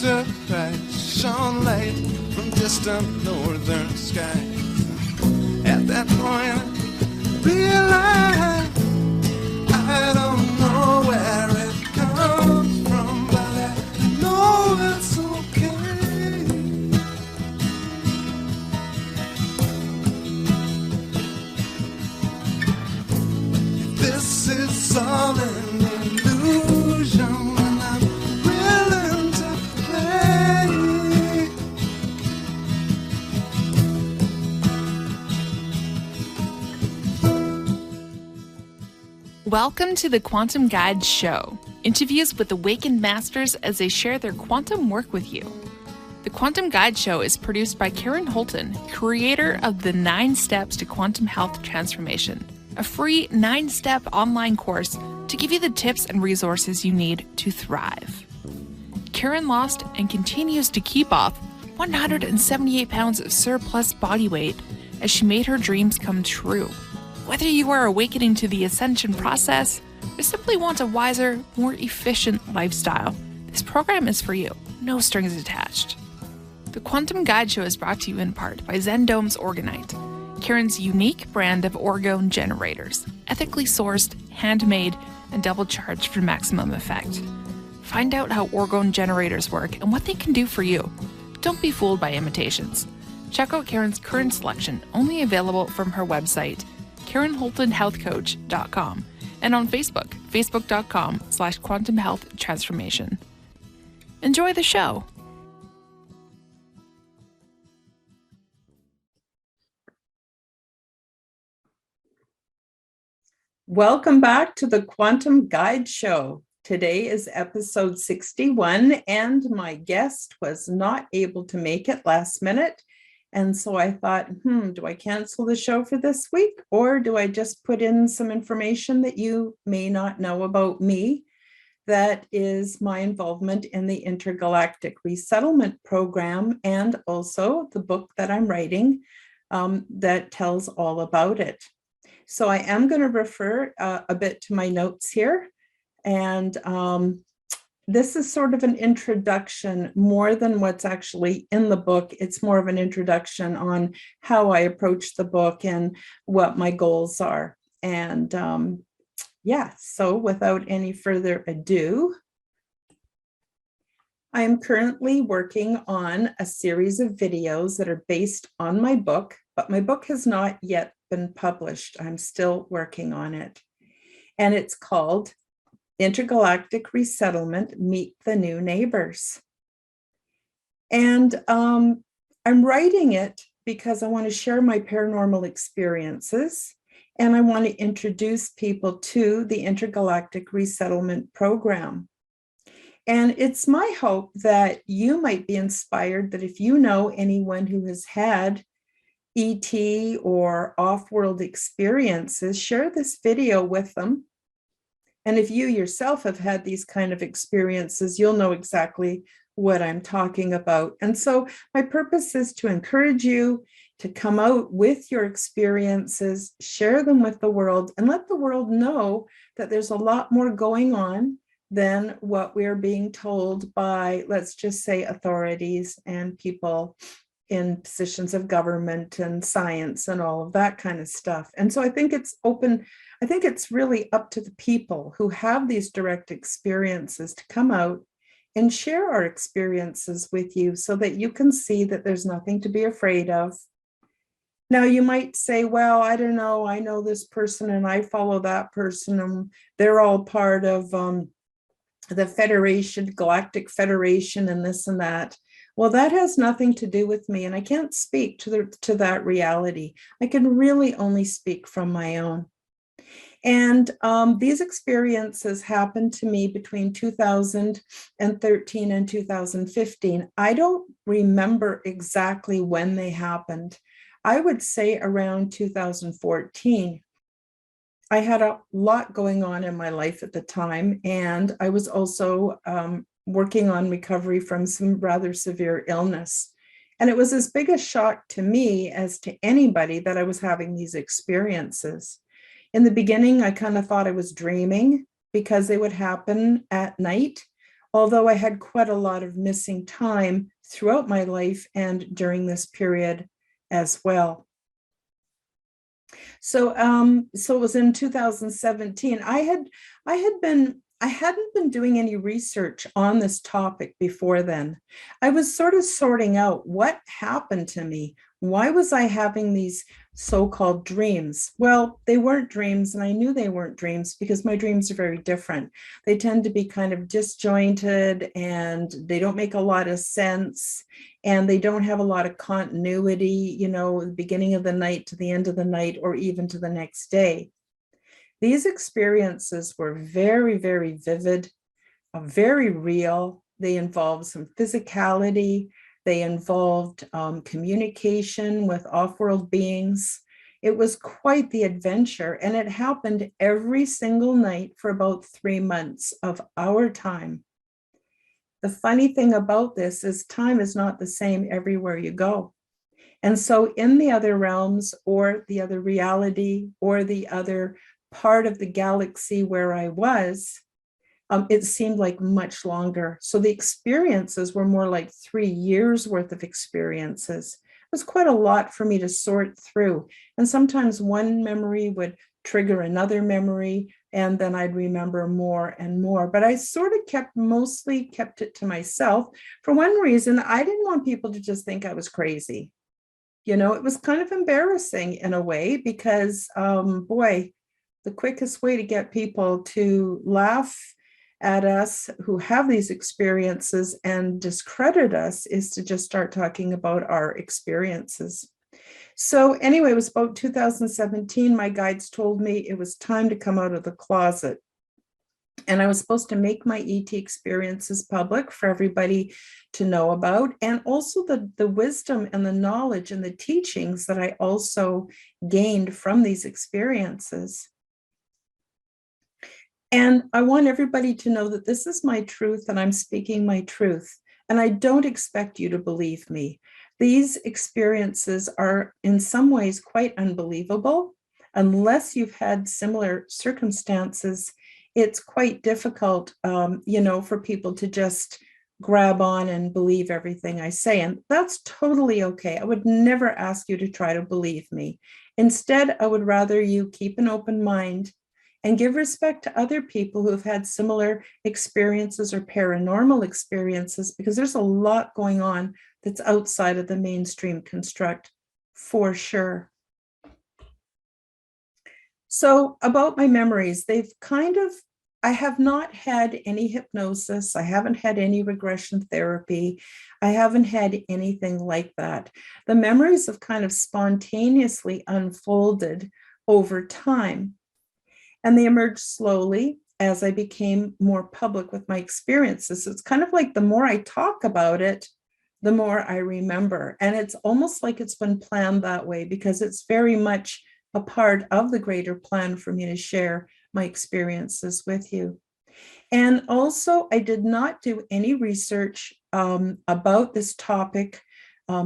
surprise shone light from distant northern skies. At that point, I realized I don't know where it comes from, but I know it's okay. This is all an illusion, and I'm willing to play. Welcome to the Quantum Guide Show, interviews with awakened masters as they share their quantum work with you. The Quantum Guide Show is produced by Karen Holton, creator of the 9 Steps to Quantum Health Transformation, a free 9-step online course to give you the tips and resources you need to thrive. Karen lost and continues to keep off 178 pounds of surplus body weight as she made her dreams come true. Whether you are awakening to the ascension process or simply want a wiser, more efficient lifestyle, this program is for you. No strings attached. The Quantum Guide Show is brought to you in part by Zendome's Orgonite, Karen's unique brand of orgone generators, ethically sourced, handmade, and double charged for maximum effect. Find out how orgone generators work and what they can do for you. Don't be fooled by imitations. Check out Karen's current selection, only available from her website, KarenHoltonHealthCoach.com, and on Facebook, facebook.com/Quantum Health Transformation. Enjoy the show. Welcome back to the Quantum Guide Show. Today is episode 61, and my guest was not able to make it last minute. And so I thought, do I cancel the show for this week, or do I just put in some information that you may not know about me? That is my involvement in the Intergalactic Resettlement Program, and also the book that I'm writing that tells all about it. So I am going to refer a bit to my notes here. And this is sort of an introduction more than what's actually in the book. It's more of an introduction on how I approach the book and what my goals are. And so without any further ado, I am currently working on a series of videos that are based on my book, but my book has not yet been published. I'm still working on it. And it's called Intergalactic Resettlement, Meet the New Neighbors. And I'm writing it because I want to share my paranormal experiences, and I want to introduce people to the Intergalactic Resettlement Program. And it's my hope that you might be inspired, that if you know anyone who has had ET or off-world experiences, share this video with them. And if you yourself have had these kind of experiences, you'll know exactly what I'm talking about. And so my purpose is to encourage you to come out with your experiences, share them with the world, and let the world know that there's a lot more going on than what we're being told by, let's just say, authorities and people in positions of government and science and all of that kind of stuff. And so I think it's open. I think it's really up to the people who have these direct experiences to come out and share our experiences with you so that you can see that there's nothing to be afraid of. Now, you might say, well, I don't know, I know this person and I follow that person and they're all part of the Federation, Galactic Federation, and this and that. Well, that has nothing to do with me, and I can't speak to that reality. I can really only speak from my own. And these experiences happened to me between 2013 and 2015. I don't remember exactly when they happened. I would say around 2014. I had a lot going on in my life at the time, and I was also working on recovery from some rather severe illness. And it was as big a shock to me as to anybody that I was having these experiences. In the beginning, I kind of thought I was dreaming because they would happen at night although I had quite a lot of missing time throughout my life and during this period as well. So so it was in 2017. I hadn't been doing any research on this topic before then. I was sort of sorting out what happened to me. Why was I having these so-called dreams? Well, they weren't dreams, and I knew they weren't dreams because my dreams are very different. They tend to be kind of disjointed, and they don't make a lot of sense, and they don't have a lot of continuity, you know, the beginning of the night to the end of the night, or even to the next day. These experiences were very, very vivid, very real. They involved some physicality. They involved communication with off-world beings. It was quite the adventure, and it happened every single night for about 3 months of our time. The funny thing about this is time is not the same everywhere you go. And so in the other realms, or the other reality, or the other part of the galaxy where I was, it seemed like much longer. So the experiences were more like 3 years worth of experiences. It was quite a lot for me to sort through. And sometimes one memory would trigger another memory, and then I'd remember more and more. But I sort of mostly kept it to myself. For one reason, I didn't want people to just think I was crazy. You know, it was kind of embarrassing in a way because, boy, the quickest way to get people to laugh at us who have these experiences and discredit us is to just start talking about our experiences. So anyway, it was about 2017. My guides told me it was time to come out of the closet. And I was supposed to make my ET experiences public for everybody to know about, and also the wisdom and the knowledge and the teachings that I also gained from these experiences. And I want everybody to know that this is my truth and I'm speaking my truth. And I don't expect you to believe me. These experiences are in some ways quite unbelievable. Unless you've had similar circumstances, it's quite difficult, you know, for people to just grab on and believe everything I say. And that's totally okay. I would never ask you to try to believe me. Instead, I would rather you keep an open mind and give respect to other people who have had similar experiences or paranormal experiences, because there's a lot going on that's outside of the mainstream construct, for sure. So about my memories, I have not had any hypnosis. I haven't had any regression therapy. I haven't had anything like that. The memories have kind of spontaneously unfolded over time. And they emerged slowly as I became more public with my experiences. So it's kind of like the more I talk about it, the more I remember. And it's almost like it's been planned that way, because it's very much a part of the greater plan for me to share my experiences with you. And also, I did not do any research about this topic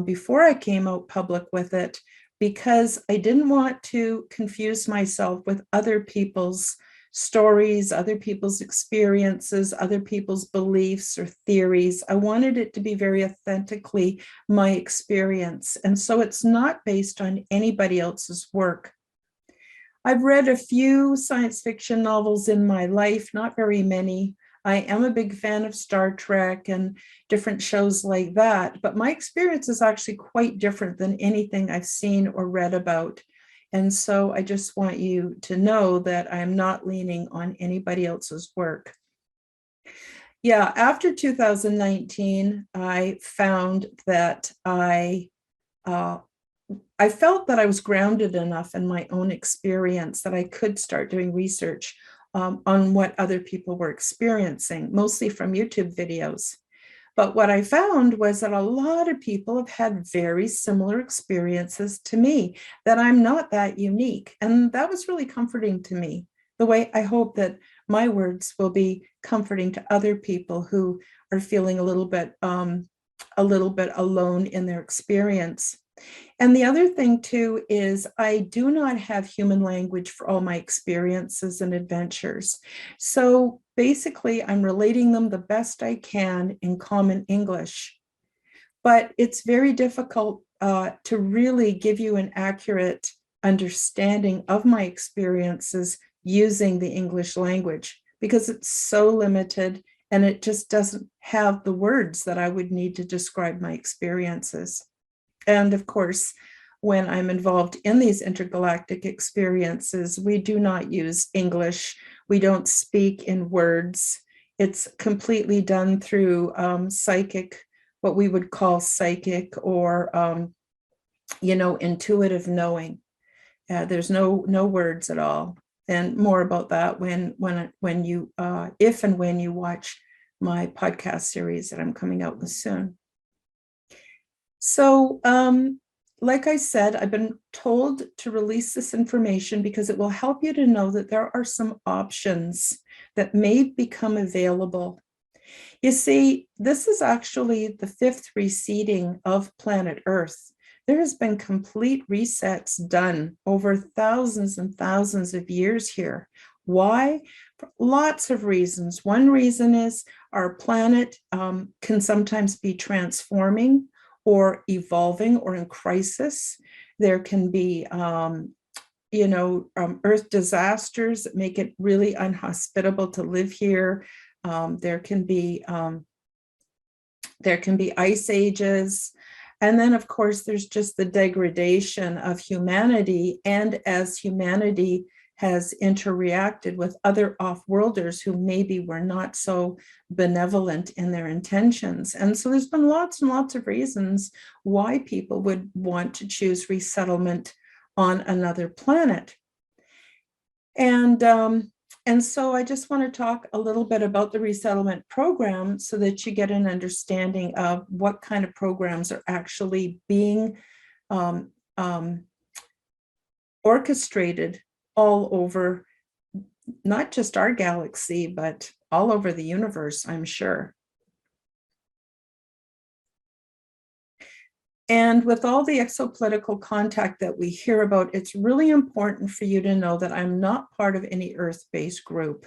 before I came out public with it, because I didn't want to confuse myself with other people's stories, other people's experiences, other people's beliefs or theories. I wanted it to be very authentically my experience. And so it's not based on anybody else's work. I've read a few science fiction novels in my life, not very many. I am a big fan of Star Trek and different shows like that, but my experience is actually quite different than anything I've seen or read about. And so I just want you to know that I'm not leaning on anybody else's work. Yeah, after 2019, I found that I felt that I was grounded enough in my own experience that I could start doing research on what other people were experiencing, mostly from YouTube videos. But what I found was that a lot of people have had very similar experiences to me, that I'm not that unique. And that was really comforting to me, the way I hope that my words will be comforting to other people who are feeling a little bit alone in their experience. And the other thing too is I do not have human language for all my experiences and adventures. So basically, I'm relating them the best I can in common English. But it's very difficult to really give you an accurate understanding of my experiences using the English language because it's so limited and it just doesn't have the words that I would need to describe my experiences. And of course, when I'm involved in these intergalactic experiences, we do not use English. We don't speak in words. It's completely done through psychic, what we would call psychic or, intuitive knowing. There's no words at all. And more about that when you, if and when you watch my podcast series that I'm coming out with soon. So, like I said, I've been told to release this information because it will help you to know that there are some options that may become available. You see, this is actually the 5th reseeding of planet Earth. There has been complete resets done over thousands and thousands of years here. Why? For lots of reasons. One reason is our planet can sometimes be transforming or evolving or in crisis. There can be, earth disasters that make it really unhospitable to live here. There can be ice ages. And then, of course, there's just the degradation of humanity. And as humanity has interreacted with other off-worlders who maybe were not so benevolent in their intentions. And so there's been lots and lots of reasons why people would want to choose resettlement on another planet. And so I just want to talk a little bit about the resettlement program so that you get an understanding of what kind of programs are actually being orchestrated all over, not just our galaxy, but all over the universe, I'm sure. And with all the exopolitical contact that we hear about, it's really important for you to know that I'm not part of any Earth-based group.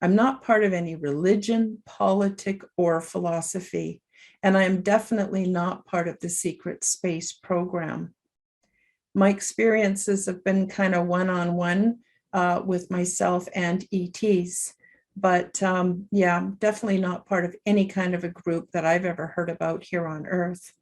I'm not part of any religion, politic, or philosophy. And I'm definitely not part of the secret space program. My experiences have been kind of one-on-one with myself and ETs. But yeah, I'm definitely not part of any kind of a group that I've ever heard about here on Earth.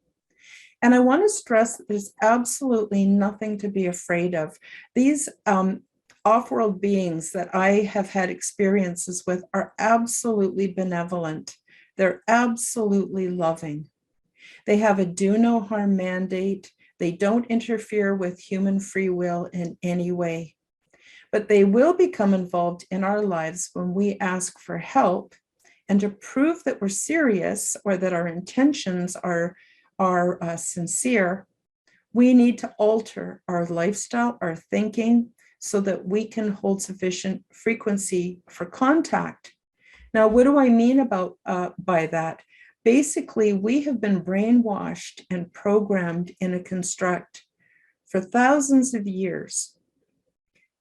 And I want to stress that there's absolutely nothing to be afraid of. These off-world beings that I have had experiences with are absolutely benevolent. They're absolutely loving. They have a do no harm mandate. They don't interfere with human free will in any way. But they will become involved in our lives when we ask for help. And to prove that we're serious or that our intentions are sincere, we need to alter our lifestyle, our thinking, so that we can hold sufficient frequency for contact. Now, what do I mean by that? Basically, we have been brainwashed and programmed in a construct for thousands of years.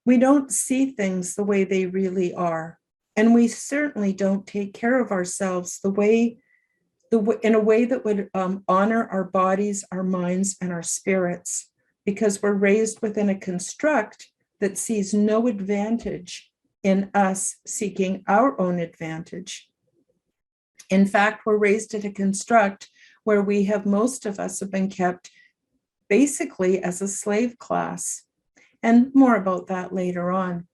We don't see things the way they really are, and we certainly don't take care of ourselves in a way that would honor our bodies, our minds, and our spirits, because we're raised within a construct that sees no advantage in us seeking our own advantage. In fact, we're raised in a construct where most of us have been kept basically as a slave class. And more about that later on.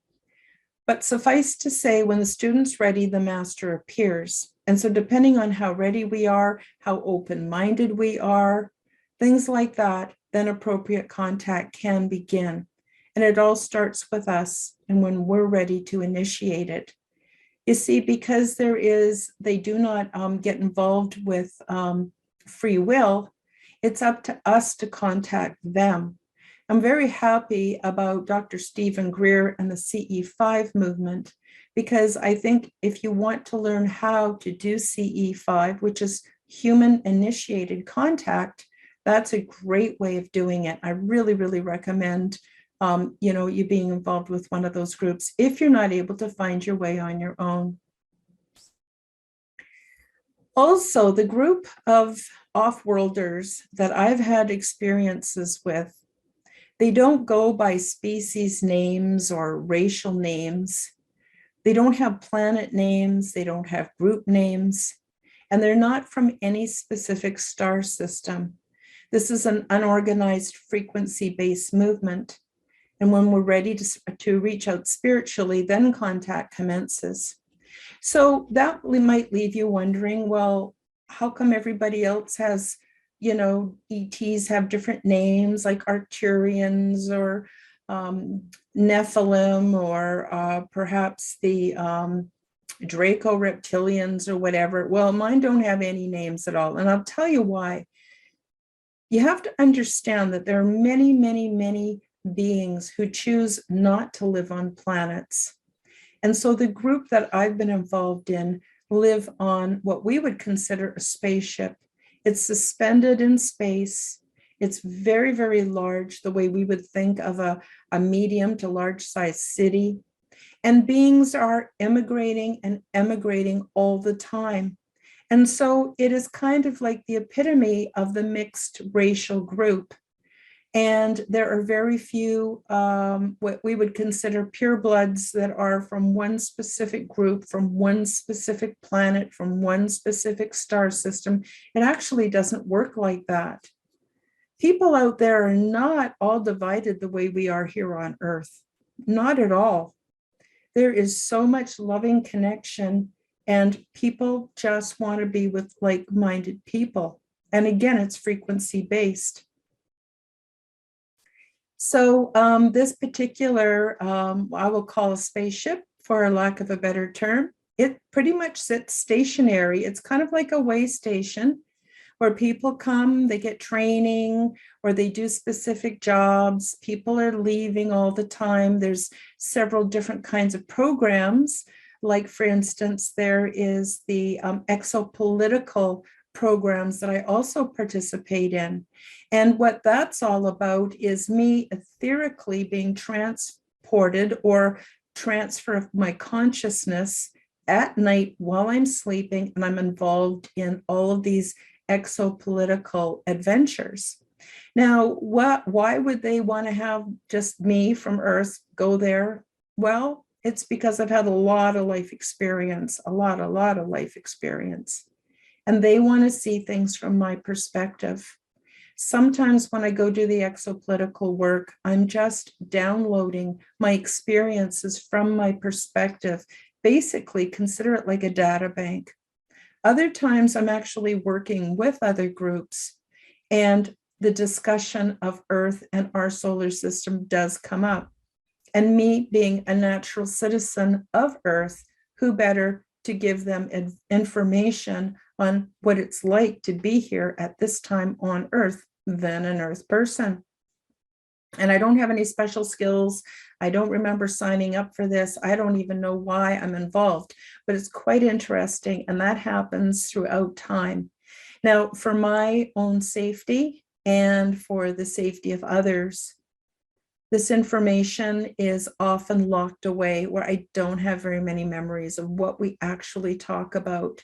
But suffice to say, when the student's ready, the master appears. And so depending on how ready we are, how open-minded we are, things like that, then appropriate contact can begin. And it all starts with us and when we're ready to initiate it. You see, because they do not get involved with free will, it's up to us to contact them. I'm very happy about Dr. Stephen Greer and the CE5 movement, because I think if you want to learn how to do CE5, which is human initiated contact, That's a great way of doing it. I really, really recommend, you being involved with one of those groups if you're not able to find your way on your own. Also, the group of off-worlders that I've had experiences with, they don't go by species names or racial names. They don't have planet names. They don't have group names. And they're not from any specific star system. This is an unorganized frequency-based movement. And when we're ready to reach out spiritually, then contact commences. So that might leave you wondering, well, how come everybody else has, ETs have different names like Arcturians or Nephilim or perhaps the Draco reptilians or whatever. Well, mine don't have any names at all. And I'll tell you why. You have to understand that there are many, many, many beings who choose not to live on planets. And so the group that I've been involved in live on what we would consider a spaceship. It's suspended in space. It's very, very large, the way we would think of a medium to large size city. And beings are immigrating and emigrating all the time. And so it is kind of like the epitome of the mixed racial group. And there are very few what we would consider purebloods that are from one specific group, from one specific planet, from one specific star system. It actually doesn't work like that. People out there are not all divided the way we are here on Earth. Not at all. There is so much loving connection, and people just want to be with like-minded people. And again, it's frequency-based. So this particular, I will call a spaceship for lack of a better term, it pretty much sits stationary. It's kind of like a way station where people come, they get training, or they do specific jobs. People are leaving all the time. There's several different kinds of programs. Like, for instance, there is the exopolitical programs that I also participate in. And what that's all about is me etherically being transported or transfer of my consciousness at night while I'm sleeping, and I'm involved in all of these exopolitical adventures. Now, why would they want to have just me from Earth go there? Well, it's because I've had a lot of life experience, a lot of life experience. And they want to see things from my perspective. Sometimes when I go do the exopolitical work, I'm just downloading my experiences from my perspective. Basically, consider it like a data bank. Other times I'm actually working with other groups, and the discussion of Earth and our solar system does come up. And me being a natural citizen of Earth, who better to give them information on what it's like to be here at this time on Earth than an Earth person. And I don't have any special skills. I don't remember signing up for this. I don't even know why I'm involved, but it's quite interesting. And that happens throughout time. Now, for my own safety and for the safety of others, this information is often locked away where I don't have very many memories of what we actually talk about.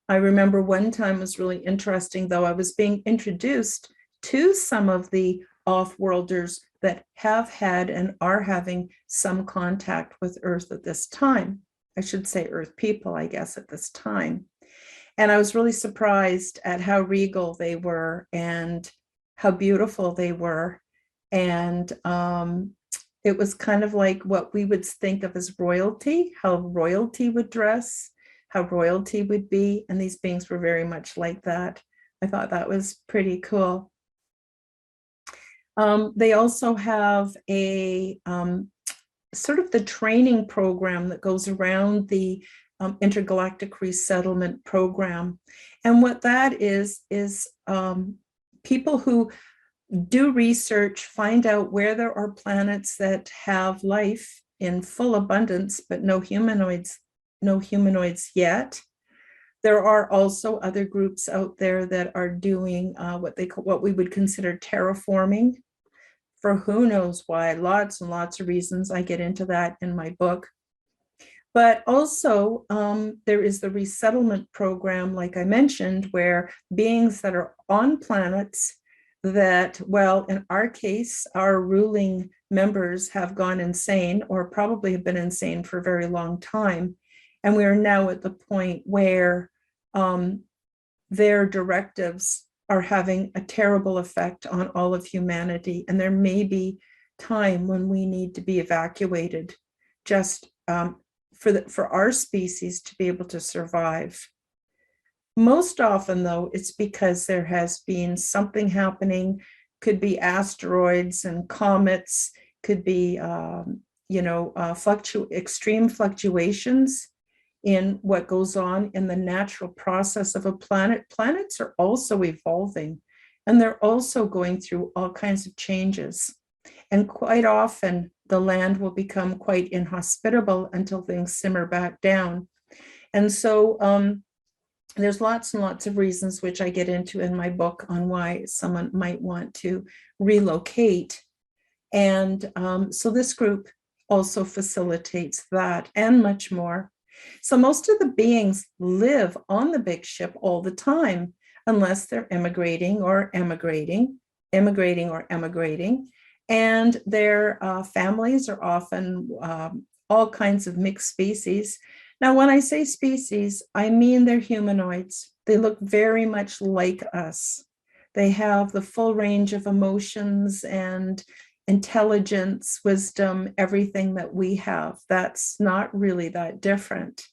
I remember one time was really interesting, though. I was being introduced to some of the off-worlders that have had and are having some contact with Earth at this time. I should say Earth people, I guess, at this time. And I was really surprised at how regal they were and how beautiful they were. And it was kind of like what we would think of as royalty, how royalty would dress, how royalty would be. And these beings were very much like that. I thought that was pretty cool. They also have a sort of the training program that goes around the Intergalactic Resettlement program. And what that is people who do research, find out where there are planets that have life in full abundance, but no humanoids yet. There are also other groups out there that are doing what we would consider terraforming, for who knows why, lots and lots of reasons. I get into that in my book. But also there is the resettlement program, like I mentioned, where beings that are on planets that, well, in our case, our ruling members have gone insane or probably have been insane for a very long time. And we are now at the point where their directives are having a terrible effect on all of humanity. And there may be time when we need to be evacuated just for our species to be able to survive. Most often, though, it's because there has been something happening. Could be asteroids and comets, could be extreme fluctuations in what goes on in the natural process of a planet. Planets are also evolving, and they're also going through all kinds of changes. And quite often, the land will become quite inhospitable until things simmer back down. And so there's lots and lots of reasons, which I get into in my book, on why someone might want to relocate. And so this group also facilitates that and much more. So most of the beings live on the big ship all the time, unless they're immigrating or emigrating. And their families are often all kinds of mixed species. Now, when I say species, I mean they're humanoids. They look very much like us. They have the full range of emotions and intelligence, wisdom, everything that we have. That's not really that different.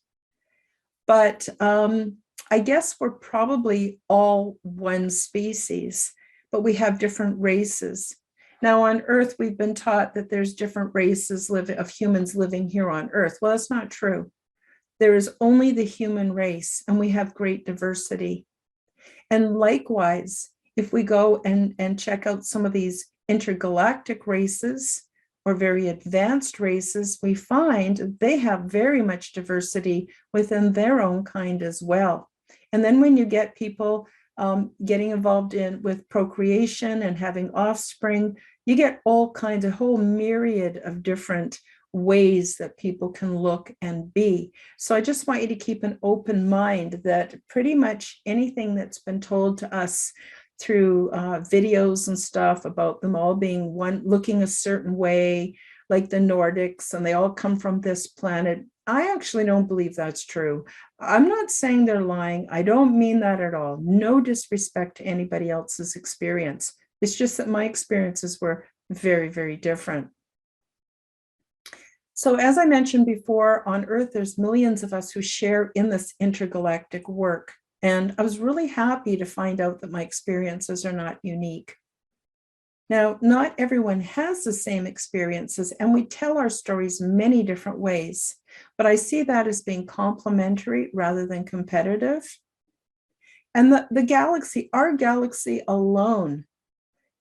But I guess we're probably all one species, but we have different races. Now, on Earth, we've been taught that there's different races of humans living here on Earth. Well, that's not true. There is only the human race, and we have great diversity. And likewise, if we go and check out some of these intergalactic races or very advanced races, we find they have very much diversity within their own kind as well. And then when you get people getting involved with procreation and having offspring, you get all kinds, a whole myriad of different ways that people can look and be. So I just want you to keep an open mind that pretty much anything that's been told to us through videos and stuff about them all being one, looking a certain way, like the Nordics, and they all come from this planet, I actually don't believe that's true. I'm not saying they're lying. I don't mean that at all. No disrespect to anybody else's experience. It's just that my experiences were very, very different. So as I mentioned before, on Earth, there's millions of us who share in this intergalactic work. And I was really happy to find out that my experiences are not unique. Now, not everyone has the same experiences, and we tell our stories many different ways, but I see that as being complementary rather than competitive. And the galaxy, our galaxy alone,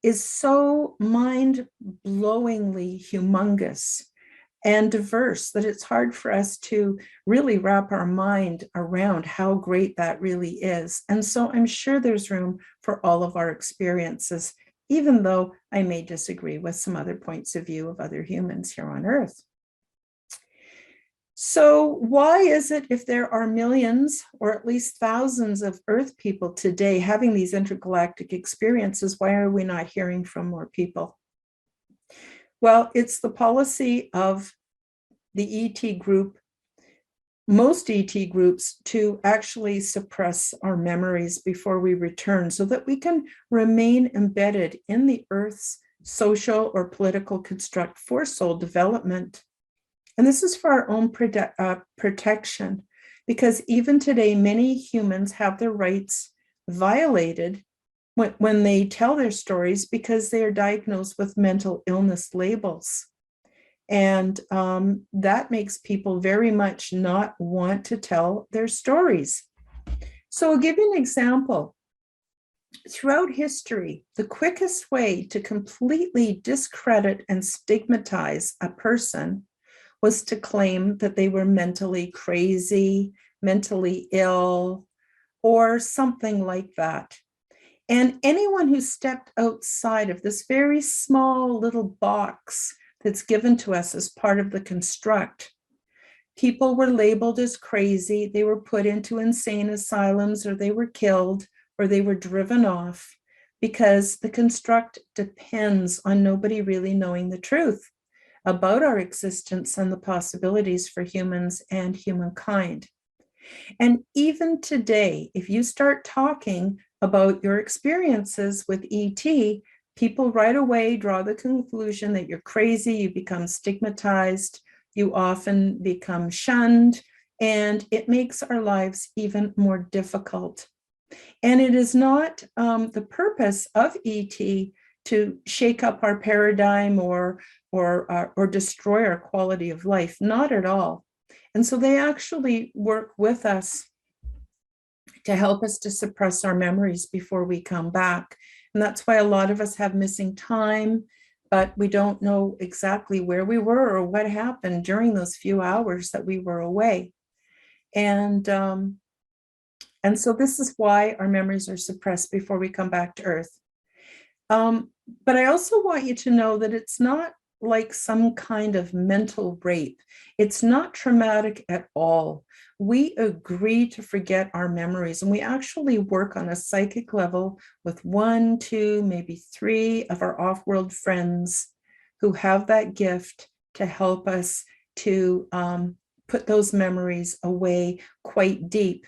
is so mind-blowingly humongous and diverse that it's hard for us to really wrap our mind around how great that really is. And so I'm sure there's room for all of our experiences, even though I may disagree with some other points of view of other humans here on Earth. So why is it, if there are millions or at least thousands of Earth people today having these intergalactic experiences, why are we not hearing from more people? Well, it's the policy of the ET group, most ET groups, to actually suppress our memories before we return so that we can remain embedded in the Earth's social or political construct for soul development. And this is for our own protection, because even today, many humans have their rights violated when they tell their stories because they are diagnosed with mental illness labels. And that makes people very much not want to tell their stories. So I'll give you an example. Throughout history, the quickest way to completely discredit and stigmatize a person was to claim that they were mentally crazy, mentally ill, or something like that. And anyone who stepped outside of this very small little box that's given to us as part of the construct, people were labeled as crazy. They were put into insane asylums, or they were killed, or they were driven off, because the construct depends on nobody really knowing the truth about our existence and the possibilities for humans and humankind. And even today, if you start talking about your experiences with ET, people right away draw the conclusion that you're crazy, you become stigmatized, you often become shunned, and it makes our lives even more difficult. And it is not the purpose of ET to shake up our paradigm or destroy our quality of life, not at all. And so they actually work with us to help us to suppress our memories before we come back. And that's why a lot of us have missing time, but we don't know exactly where we were or what happened during those few hours that we were away. And so this is why our memories are suppressed before we come back to Earth. But I also want you to know that it's not like some kind of mental rape. It's not traumatic at all. We agree to forget our memories, and we actually work on a psychic level with 1, 2, maybe 3 of our off-world friends who have that gift to help us to put those memories away quite deep.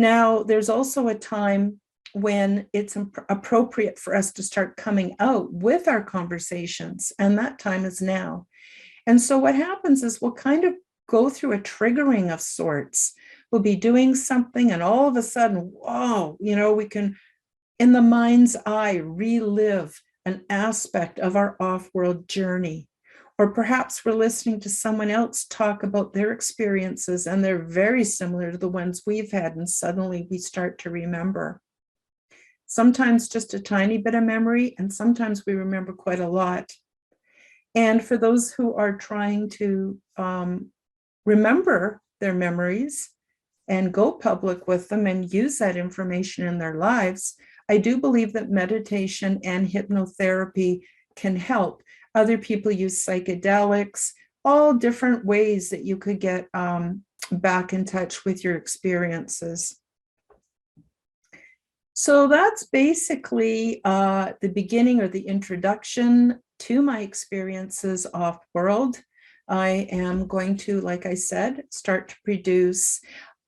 Now, there's also a time when it's appropriate for us to start coming out with our conversations, and that time is now. And so what happens is we'll kind of go through a triggering of sorts. We'll be doing something, and all of a sudden, whoa, we can, in the mind's eye, relive an aspect of our off-world journey. Or perhaps we're listening to someone else talk about their experiences, and they're very similar to the ones we've had, and suddenly we start to remember. Sometimes just a tiny bit of memory, and sometimes we remember quite a lot. And for those who are trying to remember their memories and go public with them and use that information in their lives, I do believe that meditation and hypnotherapy can help. Other people use psychedelics, all different ways that you could get back in touch with your experiences. So that's basically the beginning or the introduction to my experiences off-world. I am going to, like I said, start to produce.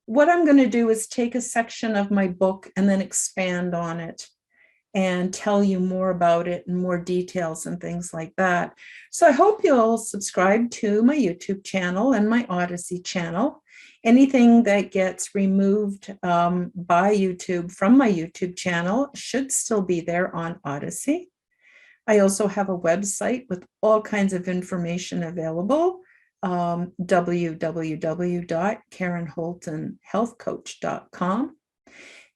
What I'm going to do is take a section of my book and then expand on it and tell you more about it and more details and things like that. So I hope you'll subscribe to my YouTube channel and my Odyssey channel. Anything that gets removed by YouTube from my YouTube channel should still be there on Odyssey. I also have a website with all kinds of information available, www.karenholtonhealthcoach.com.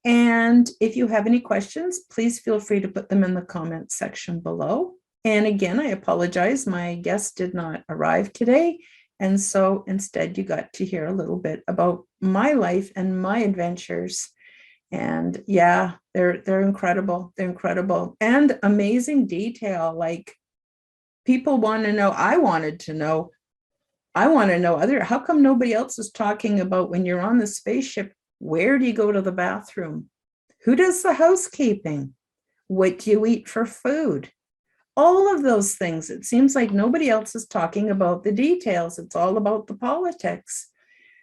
And if you have any questions, please feel free to put them in the comments section below. And again, I apologize, my guest did not arrive today. And so instead you got to hear a little bit about my life and my adventures. And yeah, they're incredible. They're incredible and amazing detail. Like, people want to know, I want to know how come nobody else is talking about when you're on the spaceship, where do you go to the bathroom? Who does the housekeeping? What do you eat for food? All of those things. It seems like nobody else is talking about the details. It's all about the politics.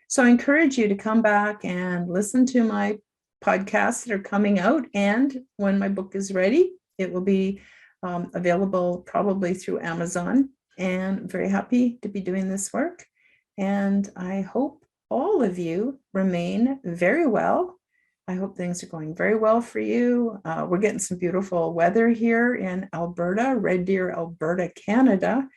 So I encourage you to come back and listen to my podcasts that are coming out. And when my book is ready, it will be available probably through Amazon. And I'm very happy to be doing this work. And I hope all of you remain very well. I hope things are going very well for you. We're getting some beautiful weather here in Alberta, Red Deer, Alberta, Canada,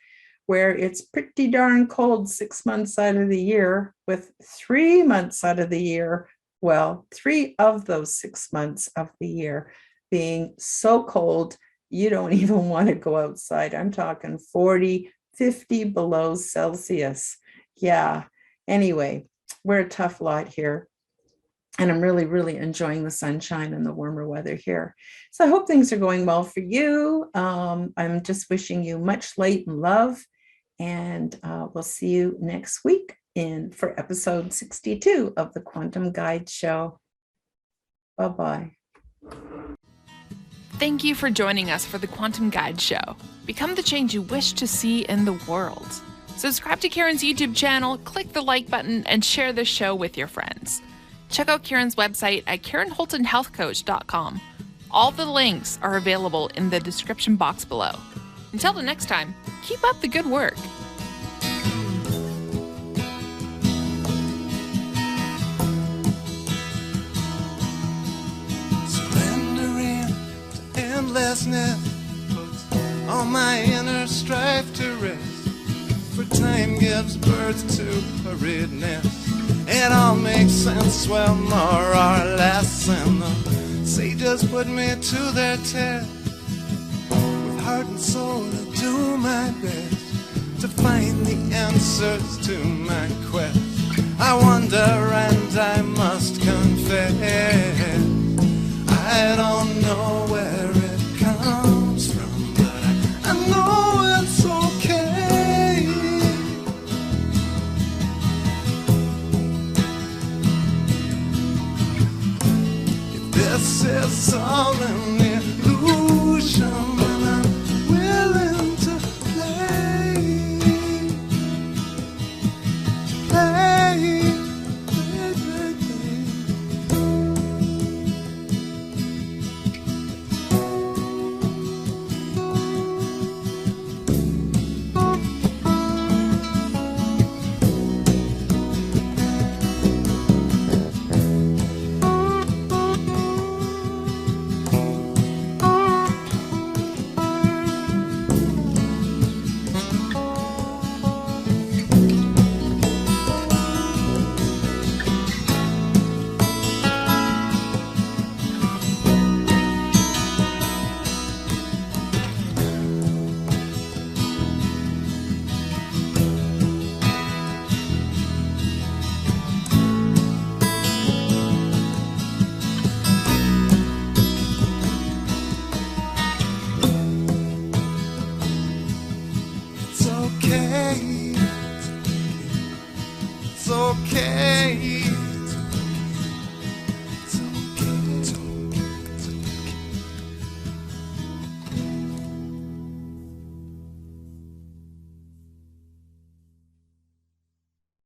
where it's pretty darn cold 6 months out of the year, with 3 months out of the year, well, 3 of those 6 months of the year being so cold, you don't even want to go outside. I'm talking 40, 50 below Celsius. Yeah, anyway, we're a tough lot here. And I'm really, really enjoying the sunshine and the warmer weather here. So I hope things are going well for you. I'm just wishing you much light and love. And we'll see you next week for episode 62 of the Quantum Guide Show. Bye-bye. Thank you for joining us for the Quantum Guide Show. Become the change you wish to see in the world. Subscribe to Karen's YouTube channel, click the like button, and share this show with your friends. Check out Karen's website at KarenHoltonHealthCoach.com. All the links are available in the description box below. Until the next time, keep up the good work. Surrendering to endlessness puts all my inner strife to rest. For time gives birth to hurriedness. It all makes sense, well, more or less. And the sages put me to their test. With heart and soul to do my best to find the answers to my quest. I wonder and I must confess, I don't know where it comes from, but I know it's okay. This is all an illusion.